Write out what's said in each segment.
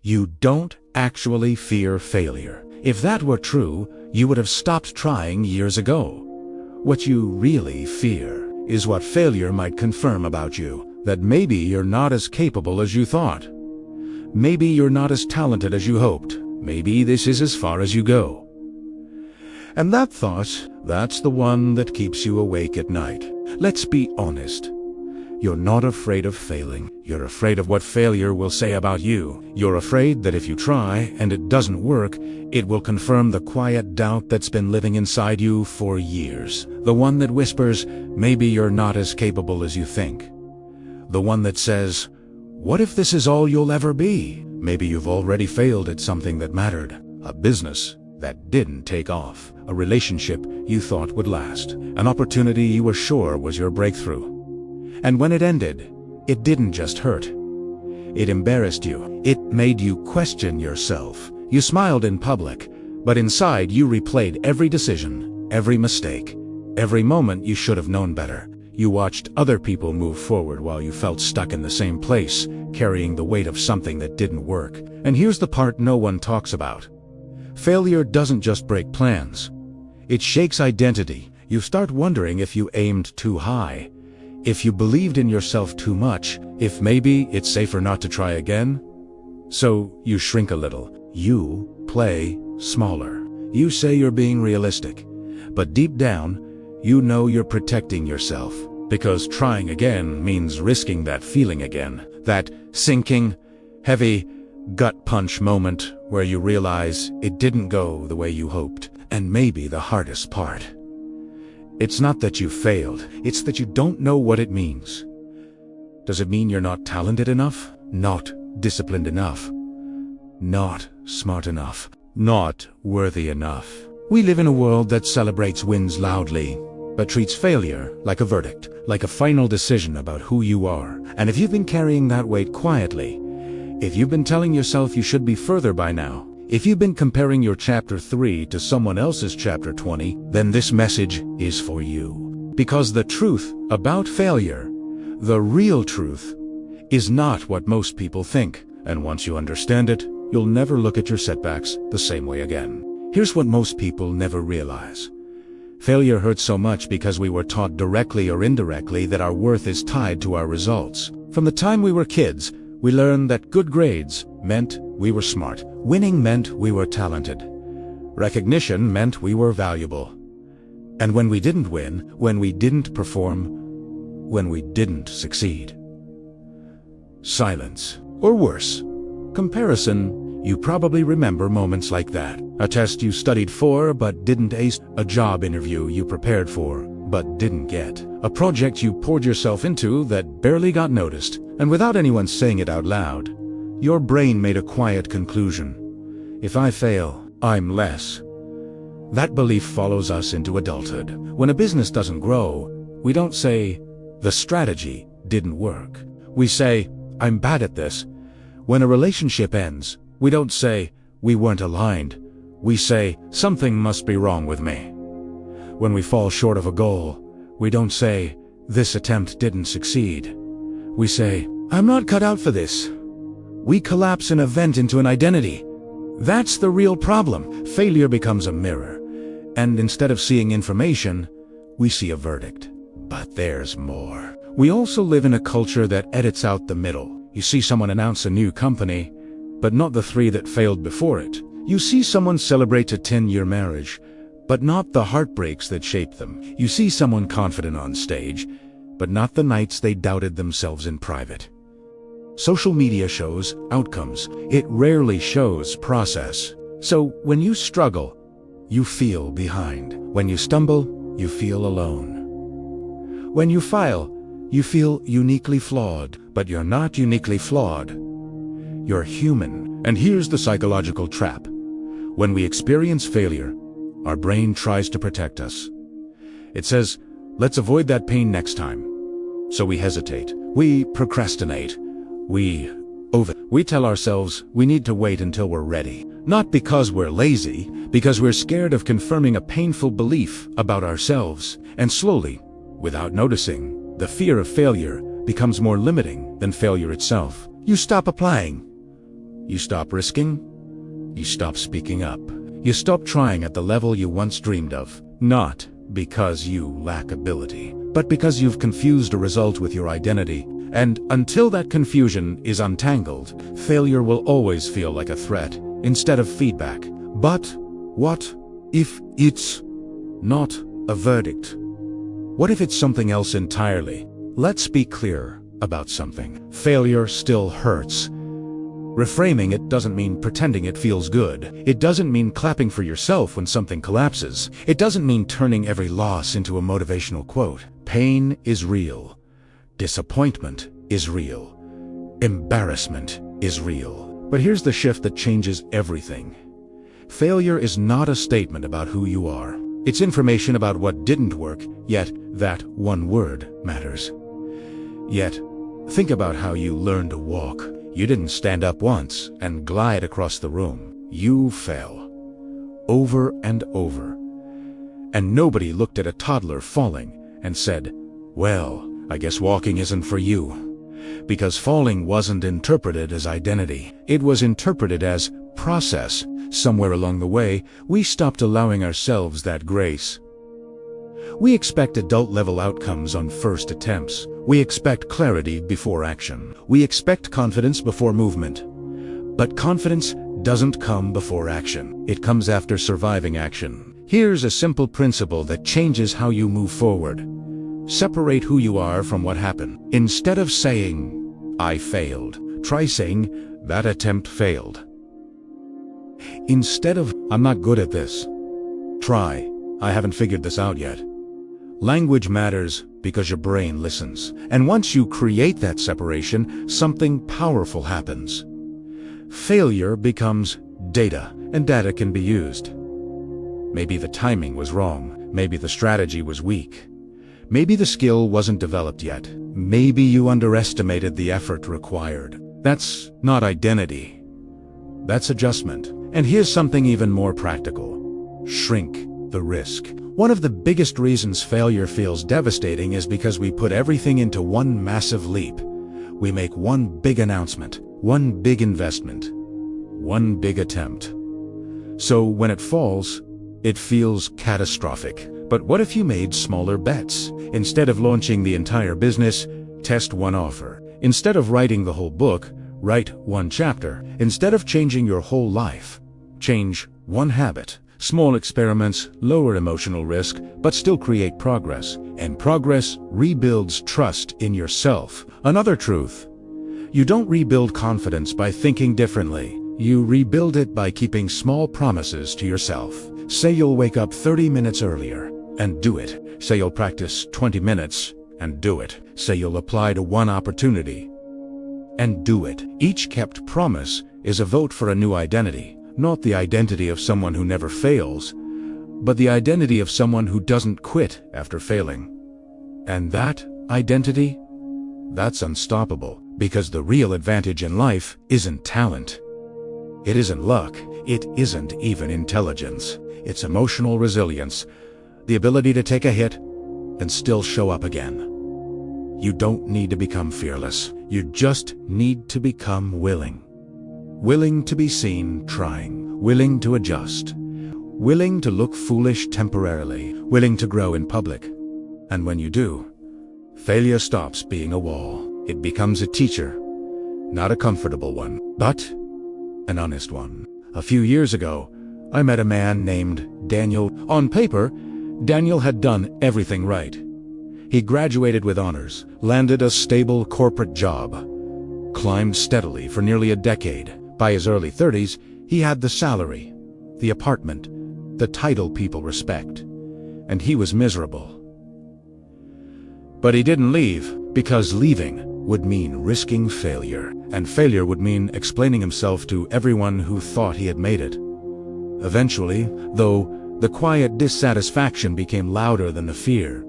You don't actually fear failure. If that were true, you would have stopped trying years ago. What you really fear is what failure might confirm about you, that maybe you're not as capable as you thought. Maybe you're not as talented as you hoped. Maybe this is as far as you go. And that thought, that's the one that keeps you awake at night. Let's be honest. You're not afraid of failing. You're afraid of what failure will say about you. You're afraid that if you try and it doesn't work, it will confirm the quiet doubt that's been living inside you for years. The one that whispers, maybe you're not as capable as you think. The one that says, what if this is all you'll ever be? Maybe you've already failed at something that mattered. A business that didn't take off. A relationship you thought would last. An opportunity you were sure was your breakthrough. And when it ended, it didn't just hurt. It embarrassed you. It made you question yourself. You smiled in public, but inside you replayed every decision, every mistake, every moment you should have known better. You watched other people move forward while you felt stuck in the same place, carrying the weight of something that didn't work. And here's the part no one talks about. Failure doesn't just break plans. It shakes identity. You start wondering if you aimed too high, if you believed in yourself too much, if maybe it's safer not to try again. So you shrink a little. You play smaller. You say you're being realistic, but deep down, you know you're protecting yourself, because trying again means risking that feeling again, that sinking, heavy, gut punch moment where you realize it didn't go the way you hoped. And maybe the hardest part, it's not that you failed, it's that you don't know what it means. Does it mean you're not talented enough? Not disciplined enough? Not smart enough? Not worthy enough? We live in a world that celebrates wins loudly, but treats failure like a verdict, like a final decision about who you are. And if you've been carrying that weight quietly, if you've been telling yourself you should be further by now, if you've been comparing your chapter 3 to someone else's chapter 20, then this message is for you. Because the truth about failure, the real truth, is not what most people think. And once you understand it, you'll never look at your setbacks the same way again. Here's what most people never realize. Failure hurts so much because we were taught directly or indirectly that our worth is tied to our results. From the time we were kids, we learned that good grades meant we were smart. Winning meant we were talented. Recognition meant we were valuable. And when we didn't win, when we didn't perform, when we didn't succeed, silence, or worse, comparison. You probably remember moments like that. A test you studied for but didn't ace, a job interview you prepared for but didn't get, a project you poured yourself into that barely got noticed. And without anyone saying it out loud, your brain made a quiet conclusion. If I fail, I'm less. That belief follows us into adulthood. When a business doesn't grow, we don't say, the strategy didn't work. We say, I'm bad at this. When a relationship ends, we don't say, we weren't aligned. We say, something must be wrong with me. When we fall short of a goal, we don't say, this attempt didn't succeed. We say, I'm not cut out for this. We collapse an event into an identity. That's the real problem. Failure becomes a mirror. And instead of seeing information, we see a verdict. But there's more. We also live in a culture that edits out the middle. You see someone announce a new company, but not the 3 that failed before it. You see someone celebrate a 10-year marriage, but not the heartbreaks that shaped them. You see someone confident on stage, but not the nights they doubted themselves in private. Social media shows outcomes. It rarely shows process. So when you struggle, you feel behind. When you stumble, you feel alone. When you fail, you feel uniquely flawed. But you're not uniquely flawed. You're human. And here's the psychological trap. When we experience failure, our brain tries to protect us. It says, let's avoid that pain next time. So we hesitate. We procrastinate. We tell ourselves we need to wait until we're ready. Not because we're lazy, because we're scared of confirming a painful belief about ourselves. And slowly, without noticing, the fear of failure becomes more limiting than failure itself. You stop applying. You stop risking. You stop speaking up. You stop trying at the level you once dreamed of, not because you lack ability, but because you've confused a result with your identity. And until that confusion is untangled, failure will always feel like a threat instead of feedback. But what if it's not a verdict? What if it's something else entirely? Let's be clear about something. Failure still hurts. Reframing it doesn't mean pretending it feels good. It doesn't mean clapping for yourself when something collapses. It doesn't mean turning every loss into a motivational quote. Pain is real. Disappointment is real. Embarrassment is real. But here's the shift that changes everything. Failure is not a statement about who you are. It's information about what didn't work, yet that one word matters. Yet, think about how you learned to walk. You didn't stand up once and glide across the room. You fell. Over and over. And nobody looked at a toddler falling and said, "Well, I guess walking isn't for you." Because falling wasn't interpreted as identity. It was interpreted as process. Somewhere along the way, we stopped allowing ourselves that grace. We expect adult-level outcomes on first attempts. We expect clarity before action. We expect confidence before movement. But confidence doesn't come before action. It comes after surviving action. Here's a simple principle that changes how you move forward. Separate who you are from what happened. Instead of saying, "I failed," try saying, "That attempt failed." Instead of, "I'm not good at this," try, "I haven't figured this out yet." Language matters because your brain listens. And once you create that separation, something powerful happens. Failure becomes data, and data can be used. Maybe the timing was wrong. Maybe the strategy was weak. Maybe the skill wasn't developed yet. Maybe you underestimated the effort required. That's not identity. That's adjustment. And here's something even more practical. Shrink the risk. One of the biggest reasons failure feels devastating is because we put everything into one massive leap. We make one big announcement, one big investment, one big attempt. So when it falls, it feels catastrophic. But what if you made smaller bets? Instead of launching the entire business, test one offer. Instead of writing the whole book, write one chapter. Instead of changing your whole life, change one habit. Small experiments lower emotional risk, but still create progress. And progress rebuilds trust in yourself. Another truth: you don't rebuild confidence by thinking differently. You rebuild it by keeping small promises to yourself. Say you'll wake up 30 minutes earlier, and do it. Say you'll practice 20 minutes, and do it. Say you'll apply to one opportunity, and do it. Each kept promise is a vote for a new identity. Not the identity of someone who never fails, but the identity of someone who doesn't quit after failing. And that identity, that's unstoppable, because the real advantage in life isn't talent. It isn't luck. It isn't even intelligence. It's emotional resilience, the ability to take a hit and still show up again. You don't need to become fearless. You just need to become willing. Willing to be seen trying, willing to adjust, willing to look foolish temporarily, willing to grow in public. And when you do, failure stops being a wall. It becomes a teacher, not a comfortable one, but an honest one. A few years ago, I met a man named Daniel. On paper, Daniel had done everything right. He graduated with honors, landed a stable corporate job, climbed steadily for nearly a decade. By his early 30s, he had the salary, the apartment, the title people respect, and he was miserable. But he didn't leave, because leaving would mean risking failure, and failure would mean explaining himself to everyone who thought he had made it. Eventually, though, the quiet dissatisfaction became louder than the fear.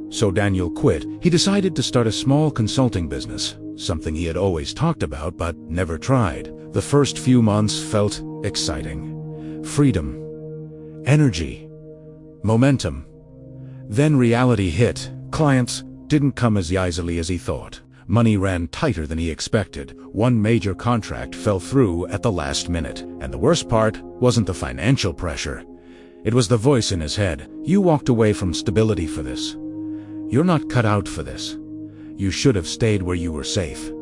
So Daniel quit. He decided to start a small consulting business, something he had always talked about but never tried. The first few months felt exciting. Freedom, energy, momentum. Then reality hit. Clients didn't come as easily as he thought. Money ran tighter than he expected. One major contract fell through at the last minute. And the worst part wasn't the financial pressure. It was the voice in his head. You walked away from stability for this. You're not cut out for this. You should have stayed where you were safe.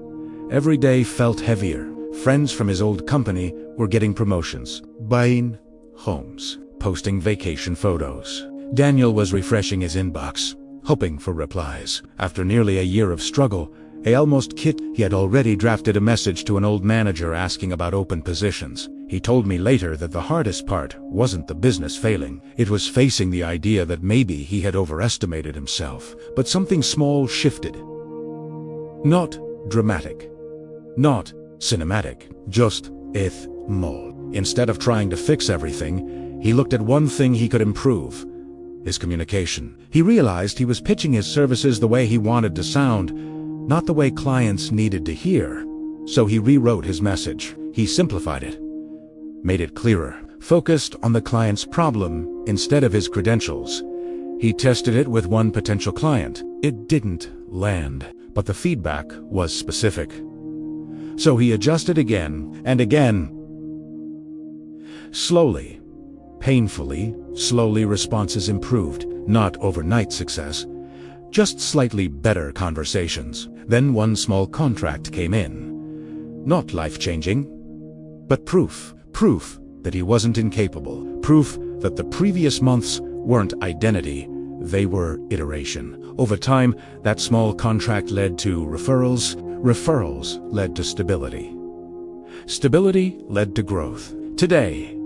Every day felt heavier. Friends from his old company were getting promotions, buying homes, posting vacation photos. Daniel was refreshing his inbox, hoping for replies. After nearly a year of struggle, he had already drafted a message to an old manager asking about open positions. He told me later that the hardest part wasn't the business failing. It was facing the idea that maybe he had overestimated himself. But something small shifted. Not dramatic. Not cinematic. Just small. Instead of trying to fix everything, he looked at one thing he could improve. His communication. He realized he was pitching his services the way he wanted to sound, not the way clients needed to hear. So he rewrote his message. He simplified it, made it clearer, focused on the client's problem instead of his credentials. He tested it with one potential client. It didn't land, but the feedback was specific. So he adjusted again and again. Slowly, painfully, slowly responses improved. Not overnight success, just slightly better conversations. Then one small contract came in. Not life-changing, but proof that he wasn't incapable. Proof that the previous months weren't identity, they were iteration. Over time, that small contract led to referrals. Referrals led to stability. Stability led to growth. Today,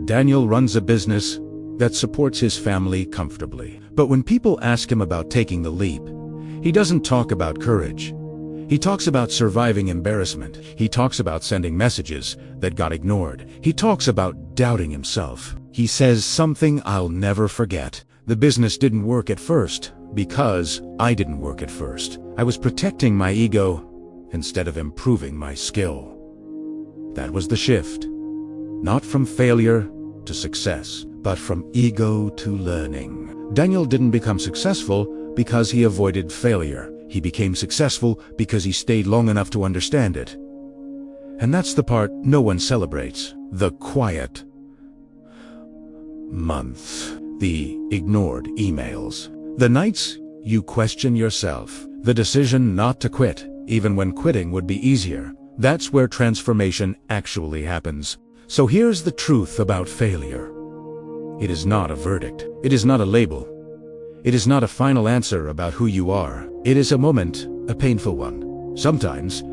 Daniel runs a business that supports his family comfortably. But when people ask him about taking the leap, he doesn't talk about courage. He talks about surviving embarrassment. He talks about sending messages that got ignored. He talks about doubting himself. He says something I'll never forget. The business didn't work at first because I didn't work at first. I was protecting my ego instead of improving my skill. That was the shift. Not from failure to success, but from ego to learning. Daniel didn't become successful because he avoided failure. He became successful because he stayed long enough to understand it. And that's the part no one celebrates. The quiet months. The ignored emails. The nights you question yourself. The decision not to quit, even when quitting would be easier. That's where transformation actually happens. So here's the truth about failure. It is not a verdict. It is not a label. It is not a final answer about who you are. It is a moment, a painful one. Sometimes,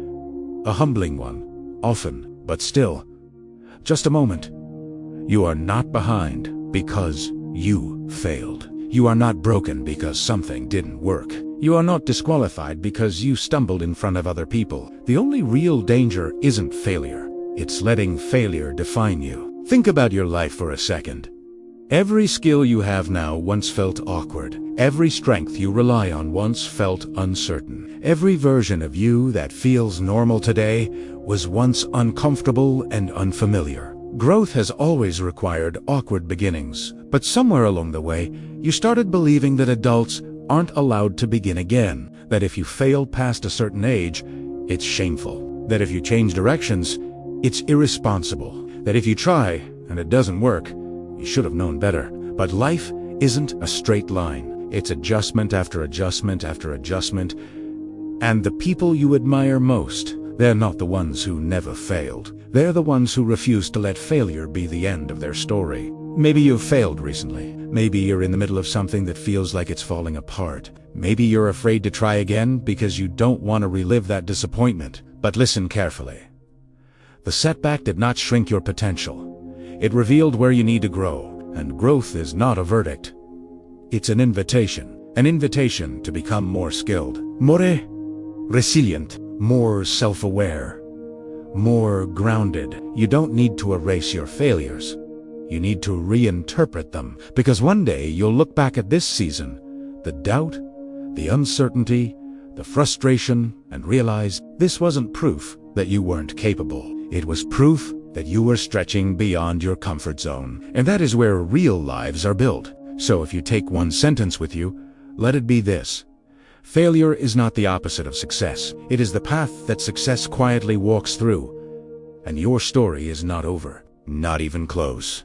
a humbling one. Often, but still, just a moment. You are not behind because you failed. You are not broken because something didn't work. You are not disqualified because you stumbled in front of other people. The only real danger isn't failure. It's letting failure define you. Think about your life for a second. Every skill you have now once felt awkward. Every strength you rely on once felt uncertain. Every version of you that feels normal today was once uncomfortable and unfamiliar. Growth has always required awkward beginnings, but somewhere along the way, you started believing that adults aren't allowed to begin again, that if you fail past a certain age, it's shameful, that if you change directions, it's irresponsible, that if you try and it doesn't work, you should have known better. But life isn't a straight line. It's adjustment after adjustment after adjustment. And the people you admire most, they're not the ones who never failed. They're the ones who refuse to let failure be the end of their story. Maybe you've failed recently. Maybe you're in the middle of something that feels like it's falling apart. Maybe you're afraid to try again because you don't want to relive that disappointment. But listen carefully. The setback did not shrink your potential. It revealed where you need to grow, and growth is not a verdict. It's an invitation to become more skilled, more resilient, more self-aware, more grounded. You don't need to erase your failures. You need to reinterpret them, because one day you'll look back at this season, the doubt, the uncertainty, the frustration, and realize this wasn't proof that you weren't capable. It was proof that you were stretching beyond your comfort zone. And that is where real lives are built. So if you take one sentence with you, let it be this. Failure is not the opposite of success. It is the path that success quietly walks through. And your story is not over. Not even close.